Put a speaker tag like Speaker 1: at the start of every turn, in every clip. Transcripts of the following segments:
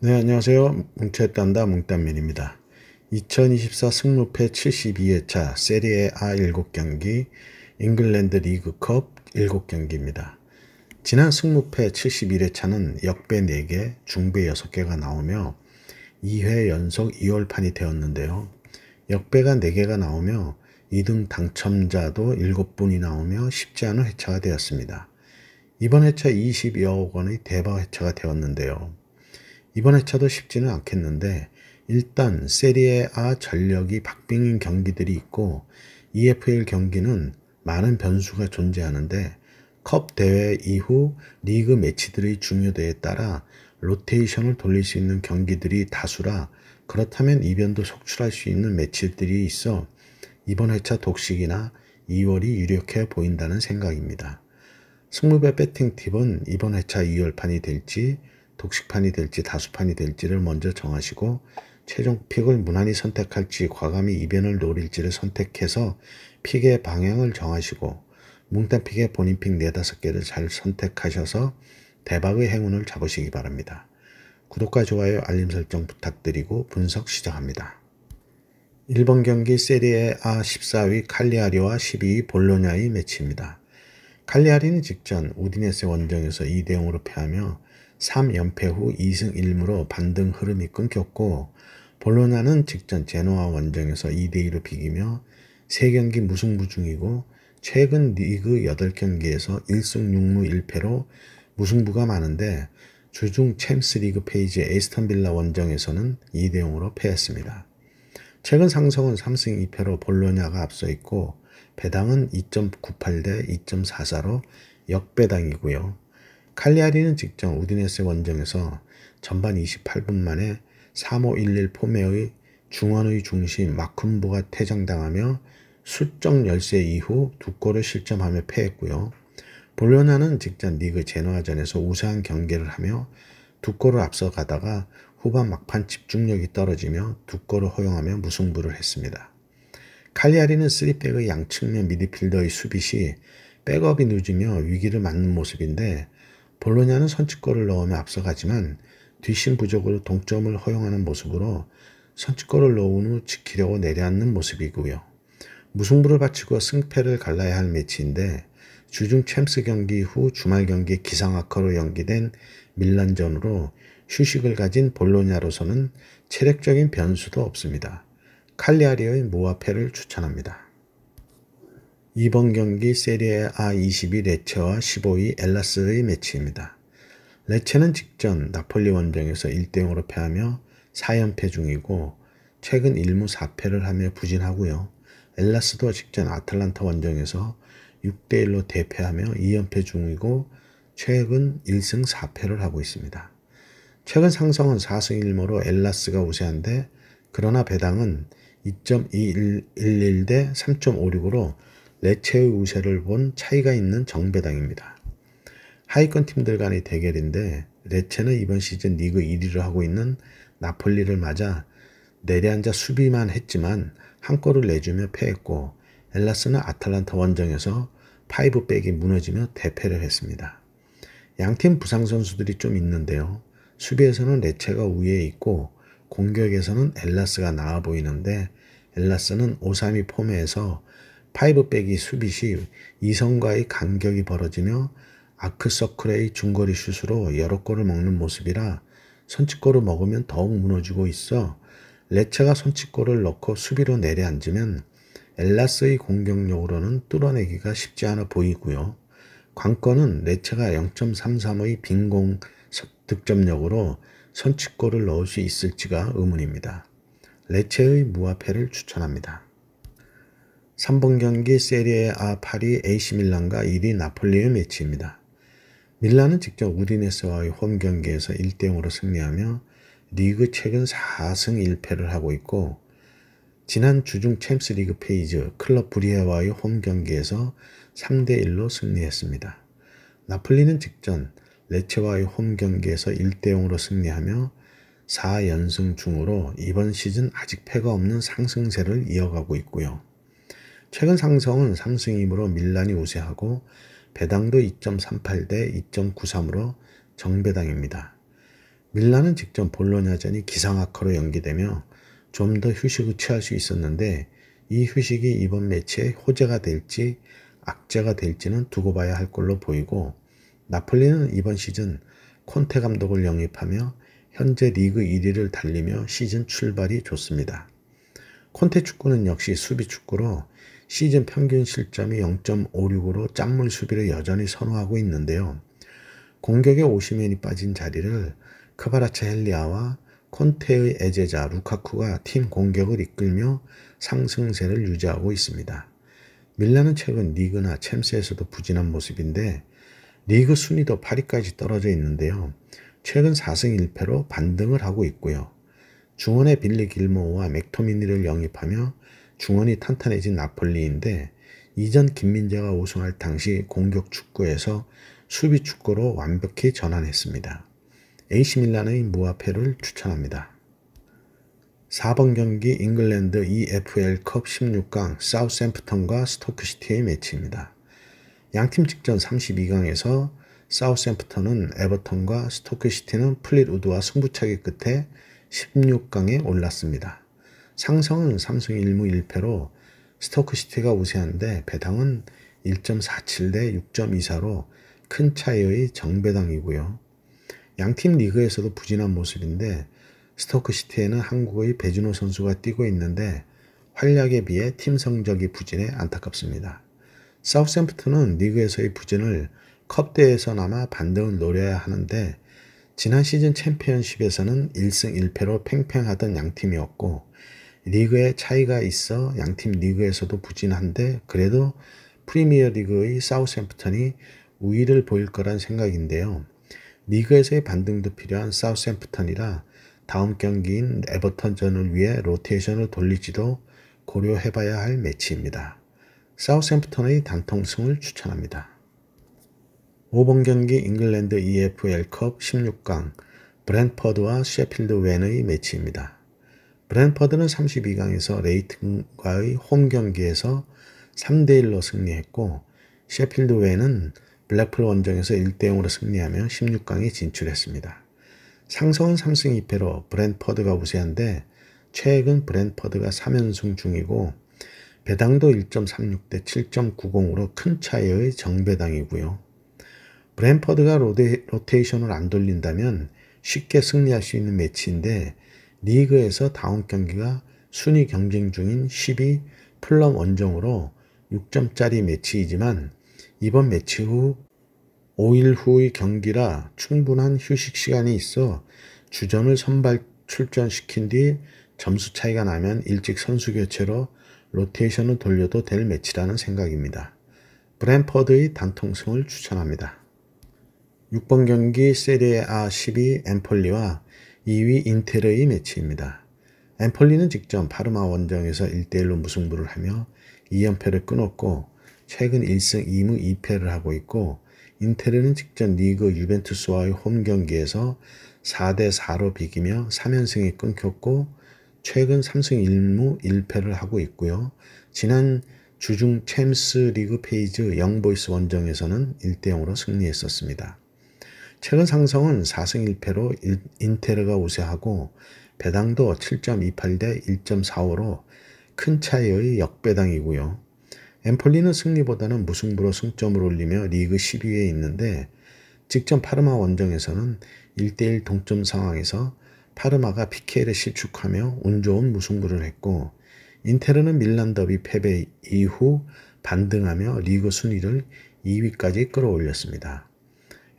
Speaker 1: 네, 안녕하세요. 뭉쳤단다 뭉딴맨입니다. 2024 승무패 72회차 세리에 A 7경기, 잉글랜드 리그컵 7경기입니다. 지난 승무패 71회차는 역배 4개, 중배 6개가 나오며 2회 연속 2월판이 되었는데요. 역배가 4개가 나오며 2등 당첨자도 7분이 나오며 쉽지 않은 회차가 되었습니다. 이번 회차 20여억 원의 대박 회차가 되었는데요. 이번 회차도 쉽지는 않겠는데 일단 세리에 A 전력이 박빙인 경기들이 있고 EFL 경기는 많은 변수가 존재하는데 컵 대회 이후 리그 매치들의 중요도에 따라 로테이션을 돌릴 수 있는 경기들이 다수라 그렇다면 이변도 속출할 수 있는 매치들이 있어 이번 회차 독식이나 2월이 유력해 보인다는 생각입니다. 승무배 배팅 팁은 이번 회차 2월판이 될지 독식판이 될지 다수판이 될지를 먼저 정하시고 최종 픽을 무난히 선택할지 과감히 이변을 노릴지를 선택해서 픽의 방향을 정하시고 뭉딴 픽의 본인 픽 4-5개를 잘 선택하셔서 대박의 행운을 잡으시기 바랍니다. 구독과 좋아요 알림 설정 부탁드리고 분석 시작합니다. 1번 경기 세리에 A 14위 칼리아리와 12위 볼로냐의 매치입니다. 칼리아리는 직전 우디네세 원정에서 2대0으로 패하며 3연패 후 2승 1무로 반등 흐름이 끊겼고 볼로냐는 직전 제노아 원정에서 2대2로 비기며 3경기 무승부 중이고 최근 리그 8경기에서 1승 6무 1패로 무승부가 많은데 주중 챔스리그 페이지 에스턴빌라 원정에서는 2대0으로 패했습니다. 최근 상성은 3승 2패로 볼로냐가 앞서 있고 배당은 2.98 대 2.44로 역배당이고요. 칼리아리는 직전 우디네세 원정에서 전반 28분 만에 3-5-1-1 포메의 중원의 중심 마쿤보가 퇴장당하며 수적 열세 이후 2골을 실점하며 패했고요. 볼로냐는 직전 리그 제노아전에서 우세한 경기를 하며 2골을 앞서가다가 후반 막판 집중력이 떨어지며 2골을 허용하며 무승부를 했습니다. 칼리아리는 3백의 양측면 미드필더의 수비 시 백업이 늦으며 위기를 맞는 모습인데 볼로냐는 선취골을 넣으며 앞서가지만 뒷심 부족으로 동점을 허용하는 모습으로 선취골을 넣은 후 지키려고 내려앉는 모습이고요. 무승부를 바치고 승패를 갈라야 할 매치인데 주중 챔스 경기 후 주말 경기 기상악화로 연기된 밀란전으로 휴식을 가진 볼로냐로서는 체력적인 변수도 없습니다. 칼리아리의 무화패를 추천합니다. 2번 경기 세리에 A 22 레체와 15위 엘라스의 매치입니다. 레체는 직전 나폴리 원정에서 1대0으로 패하며 4연패 중이고 최근 1무 4패를 하며 부진하고요. 엘라스도 직전 아틀란타 원정에서 6대1로 대패하며 2연패 중이고 최근 1승 4패를 하고 있습니다. 최근 상성은 4승 1무로 엘라스가 우세한데 그러나 배당은 2.211 대 3.56으로 레체의 우세를 본 차이가 있는 정배당입니다. 하위권 팀들 간의 대결인데 레체는 이번 시즌 리그 1위를 하고 있는 나폴리를 맞아 내려앉아 수비만 했지만 한 골을 내주며 패했고 엘라스는 아틀란타 원정에서 5백이 무너지며 대패를 했습니다. 양팀 부상 선수들이 좀 있는데요. 수비에서는 레체가 우위에 있고 공격에서는 엘라스가 나아 보이는데 엘라스는 5-3-2 폼에서 5백이 수비 시 이성과의 간격이 벌어지며 아크서클의 중거리 슛으로 여러 골을 먹는 모습이라 선취골을 먹으면 더욱 무너지고 있어 레체가 선취골을 넣고 수비로 내려앉으면 엘라스의 공격력으로는 뚫어내기가 쉽지 않아 보이고요. 관건은 레체가 0.33의 빈공 득점력으로 선취골을 넣을 수 있을지가 의문입니다. 레체의 무화패를 추천합니다. 3번 경기 세리에 A 8위 AC밀란과 1위 나폴리의 매치입니다. 밀란은 직접 우디네스와의 홈 경기에서 1대0으로 승리하며 리그 최근 4승 1패를 하고 있고 지난 주중 챔스리그 페이지 클럽 브리에와의 홈 경기에서 3대1로 승리했습니다. 나폴리는 직전 레체와의 홈 경기에서 1대0으로 승리하며 4연승 중으로 이번 시즌 아직 패가 없는 상승세를 이어가고 있고요. 최근 상성은 3승 2무로 밀란이 우세하고 배당도 2.38 대 2.93으로 정배당입니다. 밀란은 직전 볼로냐전이 기상악화로 연기되며 좀 더 휴식을 취할 수 있었는데 이 휴식이 이번 매치의 호재가 될지 악재가 될지는 두고 봐야 할 걸로 보이고, 나폴리는 이번 시즌 콘테 감독을 영입하며 현재 리그 1위를 달리며 시즌 출발이 좋습니다. 콘테 축구는 역시 수비 축구로 시즌 평균 실점이 0.56으로 짠물 수비를 여전히 선호하고 있는데요. 공격에 오시멘이 빠진 자리를 크바라츠헬리아와 콘테의 애제자 루카쿠가 팀 공격을 이끌며 상승세를 유지하고 있습니다. 밀란은 최근 리그나 챔스에서도 부진한 모습인데 리그 순위도 8위까지 떨어져 있는데요. 최근 4승 1패로 반등을 하고 있고요. 중원의 빌리 길모어와 맥토미니를 영입하며 중원이 탄탄해진 나폴리인데 이전 김민재가 우승할 당시 공격 축구에서 수비 축구로 완벽히 전환했습니다. AC 밀란의 무아페를 추천합니다. 4번 경기 잉글랜드 EFL컵 16강 사우샘프턴과 스토크시티의 매치입니다. 양팀 직전 32강에서 사우샘프턴은 에버턴과 스토크시티는 플릿우드와 승부차기 끝에 16강에 올랐습니다. 상성은 3승 1무 1패로 스토크시티가 우세한데 배당은 1.47 대 6.24로 큰 차이의 정배당이고요. 양팀 리그에서도 부진한 모습인데 스토크시티에는 한국의 배준호 선수가 뛰고 있는데 활약에 비해 팀 성적이 부진해 안타깝습니다. 사우샘프턴은 리그에서의 부진을 컵대회에서나마 반등을 노려야 하는데 지난 시즌 챔피언십에서는 1승 1패로 팽팽하던 양팀이었고 리그에 차이가 있어 양팀 리그에서도 부진한데 그래도 프리미어리그의 사우샘프턴이 우위를 보일 거란 생각인데요. 리그에서의 반등도 필요한 사우샘프턴이라 다음 경기인 에버턴전을 위해 로테이션을 돌릴지도 고려해봐야 할 매치입니다. 사우샘프턴의 단통승을 추천합니다. 5번 경기 잉글랜드 EFL컵 16강 브랜퍼드와 셰필드 웬의 매치입니다. 브랜퍼드는 32강에서 레이튼과의 홈 경기에서 3대1로 승리했고 셰필드 웬은 블랙풀 원정에서 1대0으로 승리하며 16강에 진출했습니다. 상성은 3승 2패로 브랜퍼드가 우세한데 최근 브랜퍼드가 3연승 중이고 배당도 1.36 대 7.90으로 큰 차이의 정배당이고요. 브랜퍼드가 로테이션을 안 돌린다면 쉽게 승리할 수 있는 매치인데 리그에서 다음 경기가 순위 경쟁 중인 10위 플럼 원정으로 6점짜리 매치이지만 이번 매치 후 5일 후의 경기라 충분한 휴식 시간이 있어 주전을 선발 출전시킨 뒤 점수 차이가 나면 일찍 선수 교체로 로테이션을 돌려도 될 매치라는 생각입니다. 브랜퍼드의 단통승을 추천합니다. 6번 경기 세리에A 10위 엠폴리와 2위 인테르의 매치입니다. 엠폴리는 직전 파르마 원정에서 1대1로 무승부를 하며 2연패를 끊었고 최근 1승 2무 2패를 하고 있고 인테르는 직전 리그 유벤투스와의 홈 경기에서 4대4로 비기며 3연승이 끊겼고 최근 3승 1무 1패를 하고 있고요. 지난 주중 챔스 리그 페이즈 영보이스 원정에서는 1대0으로 승리했었습니다. 최근 상성은 4승 1패로 인테르가 우세하고 배당도 7.28 대 1.45로 큰 차이의 역배당이고요. 엠폴리는 승리보다는 무승부로 승점을 올리며 리그 10위에 있는데 직전 파르마 원정에서는 1대1 동점 상황에서 파르마가 PK를 실축하며 운 좋은 무승부를 했고 인테르는 밀란 더비 패배 이후 반등하며 리그 순위를 2위까지 끌어올렸습니다.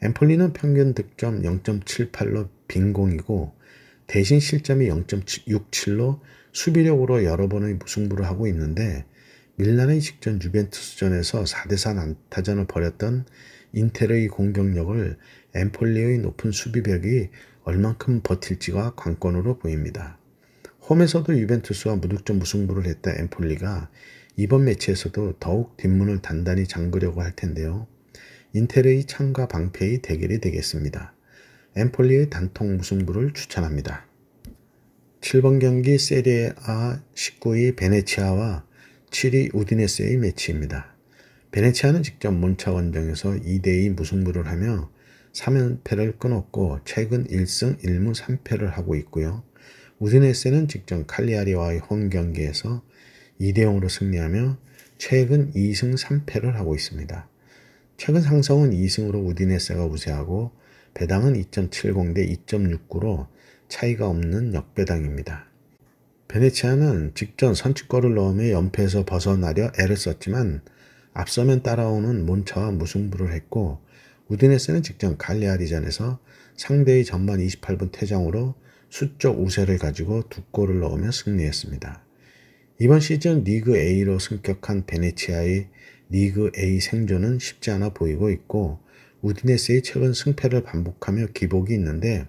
Speaker 1: 엠폴리는 평균 득점 0.78로 빈공이고 대신 실점이 0.67로 수비력으로 여러 번의 무승부를 하고 있는데 밀란의 직전 유벤투스전에서 4대4 난타전을 벌였던 인테르의 공격력을 엠폴리의 높은 수비벽이 얼만큼 버틸지가 관건으로 보입니다. 홈에서도 유벤투스와 무득점 무승부를 했던 엠폴리가 이번 매치에서도 더욱 뒷문을 단단히 잠그려고 할 텐데요. 인테르의 창과 방패의 대결이 되겠습니다. 엠폴리의 단통 무승부를 추천합니다. 7번 경기 세리에A 19위 베네치아와 7위 우디네세의 매치입니다. 베네치아는 직접 몬차 원정에서 2대2 무승부를 하며 3연패를 끊었고 최근 1승 1무 3패를 하고 있고요. 우디네세는 직전 칼리아리와의 홈 경기에서 2대0으로 승리하며 최근 2승 3패를 하고 있습니다. 최근 상성은 2승으로 우디네세가 우세하고 배당은 2.70 대 2.69로 차이가 없는 역배당입니다. 베네치아는 직전 선취골을 넣으며 연패에서 벗어나려 애를 썼지만 앞서면 따라오는 몬차와 무승부를 했고 우디네세는 직전 갈리아리전에서 상대의 전반 28분 퇴장으로 수적 우세를 가지고 2골을 넣으며 승리했습니다. 이번 시즌 리그 A로 승격한 베네치아의 리그 A 생존은 쉽지 않아 보이고 있고 우디네세의 최근 승패를 반복하며 기복이 있는데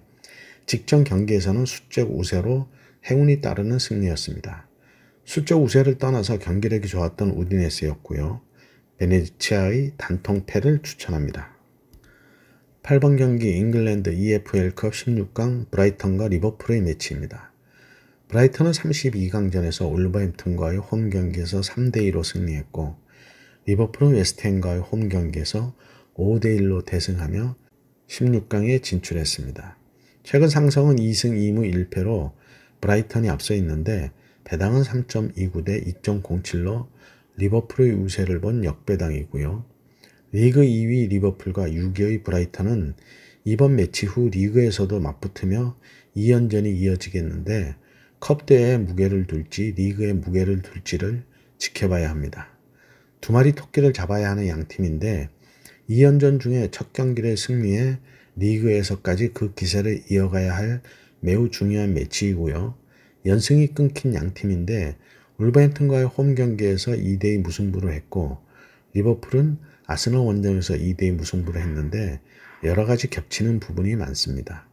Speaker 1: 직전 경기에서는 수적 우세로 행운이 따르는 승리였습니다. 수적 우세를 떠나서 경기력이 좋았던 우디네세였고요. 베네치아의 단통패를 추천합니다. 8번 경기 잉글랜드 EFL컵 16강 브라이턴과 리버풀의 매치입니다. 브라이턴은 32강전에서 올버햄튼과의 홈 경기에서 3대2로 승리했고 리버풀은 웨스트햄과의 홈 경기에서 5대1로 대승하며 16강에 진출했습니다. 최근 상성은 2승 2무 1패로 브라이턴이 앞서 있는데 배당은 3.29 대 2.07로 리버풀의 우세를 본 역배당이고요. 리그 2위 리버풀과 6위의 브라이턴은 이번 매치 후 리그에서도 맞붙으며 2연전이 이어지겠는데 컵대회에 무게를 둘지 리그에 무게를 둘지를 지켜봐야 합니다. 두 마리 토끼를 잡아야 하는 양팀인데 2연전 중에 첫 경기를 승리해 리그에서까지 그 기세를 이어가야 할 매우 중요한 매치이고요. 연승이 끊긴 양팀인데 울버햄튼과의 홈 경기에서 2대2 무승부를 했고 리버풀은 아스널 원정에서 2대2 무승부를 했는데 여러가지 겹치는 부분이 많습니다.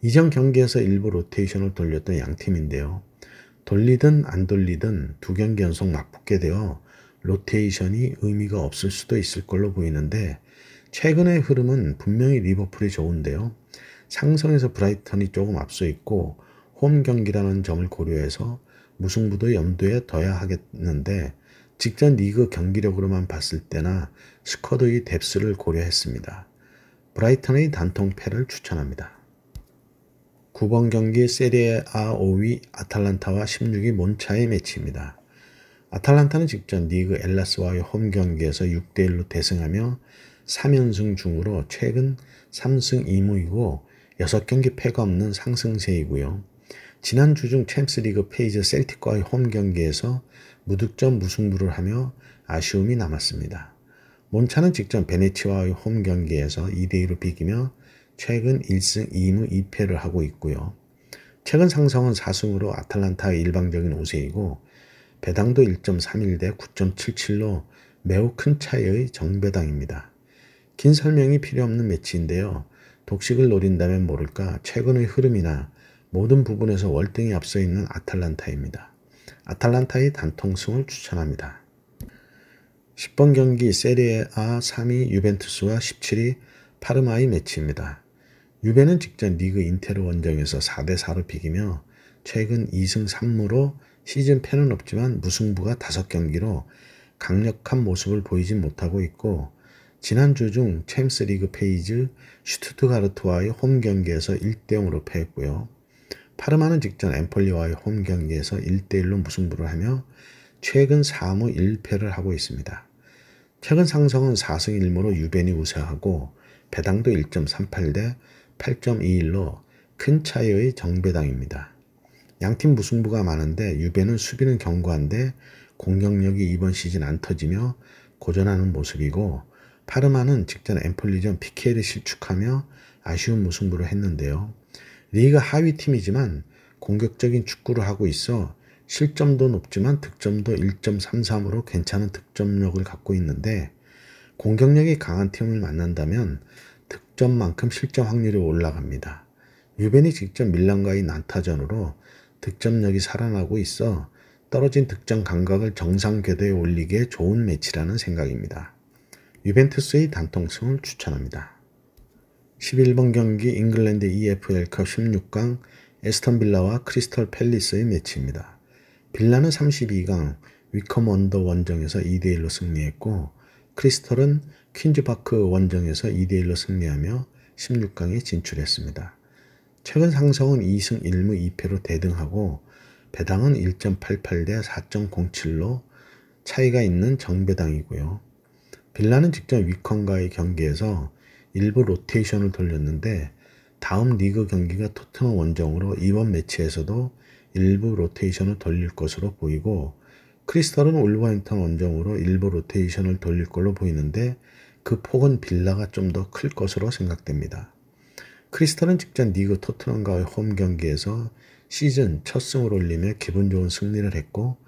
Speaker 1: 이전 경기에서 일부 로테이션을 돌렸던 양팀인데요. 돌리든 안 돌리든 두 경기 연속 맞붙게 되어 로테이션이 의미가 없을 수도 있을 걸로 보이는데 최근의 흐름은 분명히 리버풀이 좋은데요. 상성에서 브라이턴이 조금 앞서 있고 홈 경기라는 점을 고려해서 무승부도 염두에 둬야 하겠는데 직전 리그 경기력으로만 봤을 때나 스쿼드의 뎁스를 고려했습니다. 브라이턴의 단통패를 추천합니다. 9번 경기 세리에 A 5위 아탈란타와 16위 몬차의 매치입니다. 아탈란타는 직전 리그 엘라스와의 홈 경기에서 6대1로 대승하며 3연승 중으로 최근 3승 2무이고 6경기 패가 없는 상승세이고요. 지난 주중 챔스리그 페이지 셀틱과의 홈 경기에서 무득점 무승부를 하며 아쉬움이 남았습니다. 몬차는 직전 베네치아와의 홈 경기에서 2대2로 비기며 최근 1승 2무 2패를 하고 있고요. 최근 상성은 4승으로 아탈란타의 일방적인 우세이고 배당도 1.31 대 9.77로 매우 큰 차이의 정배당입니다. 긴 설명이 필요 없는 매치인데요. 독식을 노린다면 모를까 최근의 흐름이나 모든 부분에서 월등히 앞서 있는 아탈란타입니다. 아탈란타의 단통승을 추천합니다. 10번 경기 세리에 A 3위 유벤투스와 17위 파르마의 매치입니다. 유벤은 직전 리그 인테르 원정에서 4대4로 비기며 최근 2승 3무로 시즌 패는 없지만 무승부가 5경기로 강력한 모습을 보이진 못하고 있고 지난주 중 챔스리그 페이지 슈투트가르트와의 홈 경기에서 1대0으로 패했고요. 파르마는 직전 엠폴리와의 홈 경기에서 1대1로 무승부를 하며 최근 4무 1패를 하고 있습니다. 최근 상성은 4승 1무로 유벤이 우세하고 배당도 1.38 대 8.21로 큰 차이의 정배당입니다. 양팀 무승부가 많은데 유벤은 수비는 견고한데 공격력이 이번 시즌 안 터지며 고전하는 모습이고 파르마는 직전 엠폴리전 PK를 실축하며 아쉬운 무승부를 했는데요. 리그 하위 팀이지만 공격적인 축구를 하고 있어 실점도 높지만 득점도 1.33으로 괜찮은 득점력을 갖고 있는데 공격력이 강한 팀을 만난다면 득점만큼 실점 확률이 올라갑니다. 유벤이 직접 밀란과의 난타전으로 득점력이 살아나고 있어 떨어진 득점 감각을 정상 궤도에 올리기에 좋은 매치라는 생각입니다. 유벤투스의 단통승을 추천합니다. 11번 경기 잉글랜드 EFL컵 16강 에스턴 빌라와 크리스털 팰리스의 매치입니다. 빌라는 32강 위컴 원더 원정에서 2대1로 승리했고 크리스털은 퀸즈파크 원정에서 2대1로 승리하며 16강에 진출했습니다. 최근 상성은 2승 1무 2패로 대등하고 배당은 1.88 대 4.07로 차이가 있는 정배당이고요. 빌라는 직전 위컨과의 경기에서 일부 로테이션을 돌렸는데 다음 리그 경기가 토트넘 원정으로 이번 매치에서도 일부 로테이션을 돌릴 것으로 보이고 크리스털은 울버햄턴 원정으로 일부 로테이션을 돌릴 걸로 보이는데 그 폭은 빌라가 좀 더 클 것으로 생각됩니다. 크리스털은 직전 리그 토트넘과의 홈 경기에서 시즌 첫 승을 올리며 기분 좋은 승리를 했고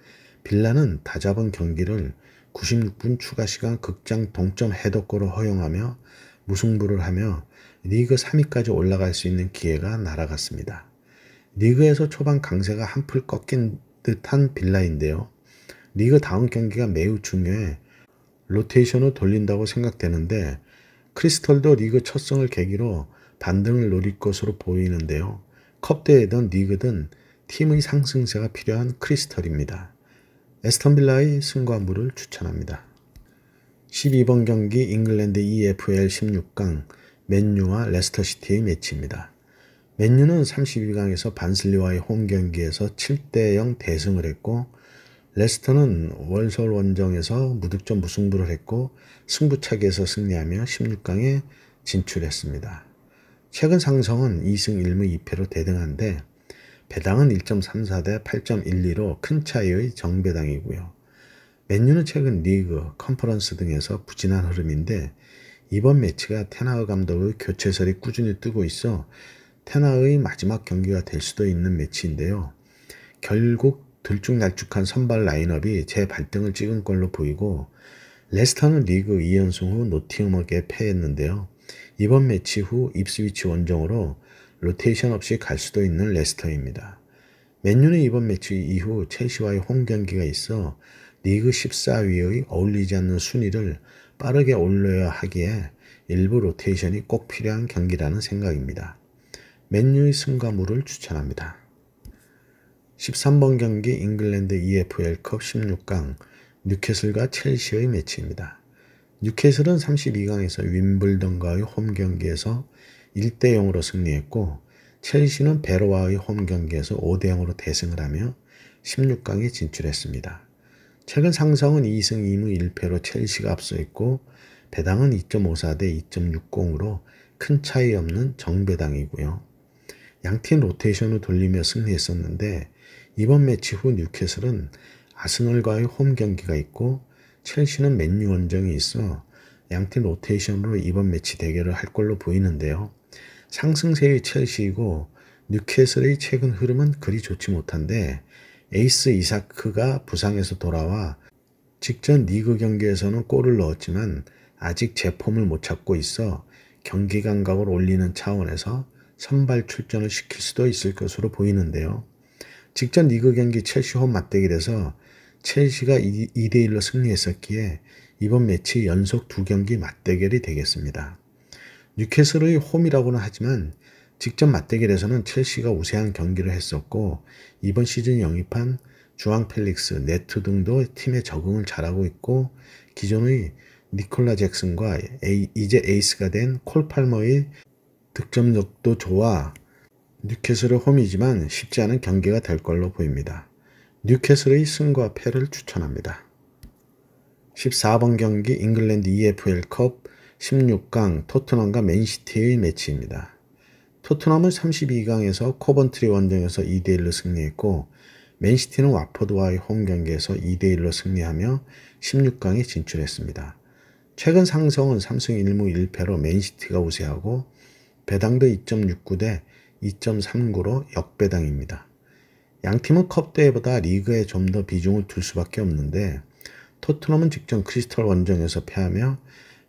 Speaker 1: 빌라는 다잡은 경기를 96분 추가 시간 극장 동점 헤더골을 허용하며 무승부를 하며 리그 3위까지 올라갈 수 있는 기회가 날아갔습니다. 리그에서 초반 강세가 한풀 꺾인 듯한 빌라인데요. 리그 다음 경기가 매우 중요해 로테이션을 돌린다고 생각되는데 크리스털도 리그 첫 승을 계기로 반등을 노릴 것으로 보이는데요. 컵대회든 리그든 팀의 상승세가 필요한 크리스털입니다. 에스턴빌라의 승과 무를 추천합니다. 12번 경기 잉글랜드 EFL 16강 맨유와 레스터시티의 매치입니다. 맨유는 32강에서 반슬리와의 홈 경기에서 7대0 대승을 했고 레스터는 월설 원정에서 무득점 무승부를 했고 승부차기에서 승리하며 16강에 진출했습니다. 최근 상성은 2승 1무 2패로 대등한데 배당은 1.34 대 8.12로 큰 차이의 정배당이고요. 맨유는 최근 리그, 컨퍼런스 등에서 부진한 흐름인데 이번 매치가 테나흐 감독의 교체설이 꾸준히 뜨고 있어 테나흐의 마지막 경기가 될 수도 있는 매치인데요. 결국 들쭉날쭉한 선발 라인업이 재발등을 찍은 걸로 보이고 레스터는 리그 2연승 후 노팅엄에게 패했는데요. 이번 매치 후 입스위치 원정으로 로테이션 없이 갈 수도 있는 레스터입니다. 맨유는 이번 매치 이후 첼시와의 홈 경기가 있어 리그 14위의 어울리지 않는 순위를 빠르게 올려야 하기에 일부 로테이션이 꼭 필요한 경기라는 생각입니다. 맨유의 승과 무를 추천합니다. 13번 경기 잉글랜드 EFL컵 16강 뉴캐슬과 첼시의 매치입니다. 뉴캐슬은 32강에서 윈블던과의 홈 경기에서 1대0으로 승리했고 첼시는 베로와의 홈 경기에서 5대0으로 대승을 하며 16강에 진출했습니다. 최근 상성은 2승 2무 1패로 첼시가 앞서 있고 배당은 2.54 대 2.60으로 큰 차이 없는 정배당이고요. 양팀 로테이션을 돌리며 승리했었는데 이번 매치 후 뉴캐슬은 아스널과의 홈 경기가 있고 첼시는 맨유 원정이 있어 양팀 로테이션으로 이번 매치 대결을 할 걸로 보이는데요. 상승세의 첼시이고 뉴캐슬의 최근 흐름은 그리 좋지 못한데 에이스 이사크가 부상에서 돌아와 직전 리그 경기에서는 골을 넣었지만 아직 제폼을 못 찾고 있어 경기 감각을 올리는 차원에서 선발 출전을 시킬 수도 있을 것으로 보이는데요. 직전 리그 경기 첼시 홈 맞대결에서 첼시가 2대1로 승리했었기에 이번 매치 연속 2경기 맞대결이 되겠습니다. 뉴캐슬의 홈이라고는 하지만 직전 맞대결에서는 첼시가 우세한 경기를 했었고 이번 시즌 영입한 주앙 펠릭스, 네트 등도 팀에 적응을 잘하고 있고 기존의 니콜라 잭슨과 이제 에이스가 된 콜 팔머의 득점력도 좋아 뉴캐슬의 홈이지만 쉽지 않은 경기가 될 걸로 보입니다. 뉴캐슬의 승과 패를 추천합니다. 14번 경기 잉글랜드 EFL컵 16강 토트넘과 맨시티의 매치입니다. 토트넘은 32강에서 코번트리 원정에서 2대1로 승리했고 맨시티는 와포드와의 홈 경기에서 2대1로 승리하며 16강에 진출했습니다. 최근 상성은 3승 1무 1패로 맨시티가 우세하고 배당도 2.69 대 2.39로 역배당입니다. 양팀은 컵대회보다 리그에 좀 더 비중을 둘 수밖에 없는데 토트넘은 직전 크리스털 원정에서 패하며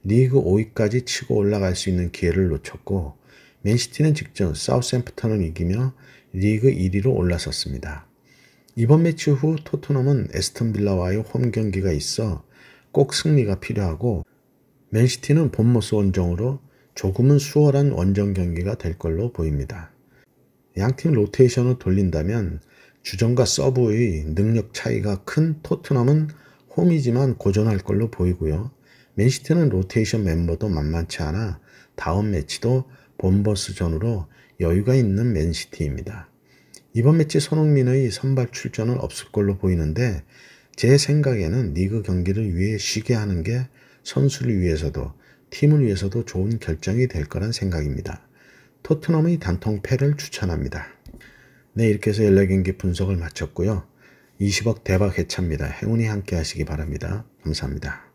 Speaker 1: 리그 5위까지 치고 올라갈 수 있는 기회를 놓쳤고 맨시티는 직전 사우샘프턴을 이기며 리그 1위로 올라섰습니다. 이번 매치 후 토트넘은 에스턴 빌라와의 홈 경기가 있어 꼭 승리가 필요하고 맨시티는 본머스 원정으로 조금은 수월한 원정 경기가 될 걸로 보입니다. 양팀 로테이션을 돌린다면 주전과 서브의 능력 차이가 큰 토트넘은 홈이지만 고전할 걸로 보이고요. 맨시티는 로테이션 멤버도 만만치 않아 다음 매치도 본버스전으로 여유가 있는 맨시티입니다. 이번 매치 손흥민의 선발 출전은 없을 걸로 보이는데 제 생각에는 리그 경기를 위해 쉬게 하는 게 선수를 위해서도 팀을 위해서도 좋은 결정이 될 거란 생각입니다. 토트넘의 단통 패를 추천합니다. 네, 이렇게 해서 14경기 분석을 마쳤고요. 20억 대박 해차입니다. 행운이 함께 하시기 바랍니다. 감사합니다.